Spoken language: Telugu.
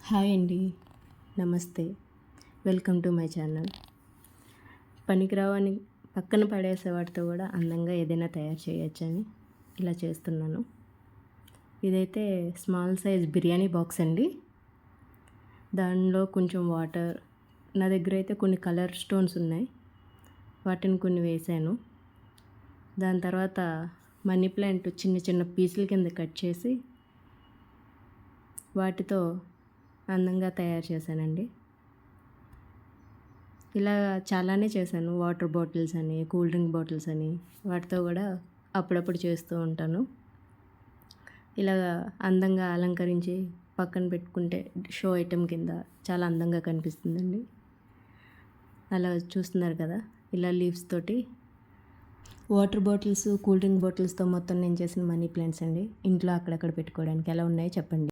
హాయ్ అండి, నమస్తే. Welcome to my channel. పనికిరావని పక్కన పడేసే వాటితో కూడా అందంగా ఏదైనా తయారు చేయొచ్చని ఇలా చేస్తున్నాను. ఇదైతే స్మాల్ సైజ్ బిర్యానీ బాక్స్ అండి. దానిలో కొంచెం వాటర్, నా దగ్గర అయితే కొన్ని కలర్ స్టోన్స్ ఉన్నాయి, వాటిని కొన్ని వేసాను. దాని తర్వాత మనీ ప్లాంట్ చిన్న చిన్న పీసుల కింద కట్ చేసి వాటితో అందంగా తయారు చేశానండి. ఇలా చాలానే చేశాను. వాటర్ బాటిల్స్ అని, కూల్ డ్రింక్ బాటిల్స్ అని, వాటితో కూడా అప్పుడప్పుడు చేస్తూ ఉంటాను. ఇలా అందంగా అలంకరించి పక్కన పెట్టుకుంటే షో ఐటెం కింద చాలా అందంగా కనిపిస్తుందండి. అలా చూస్తున్నారు కదా, ఇలా లీవ్స్ తోటి వాటర్ బాటిల్స్, కూల్ డ్రింక్ బాటిల్స్తో మొత్తం నేను చేసిన మనీ ప్లాంట్స్ అండి. ఇంట్లో అక్కడక్కడ పెట్టుకోవడానికి ఎలా ఉన్నాయో చెప్పండి.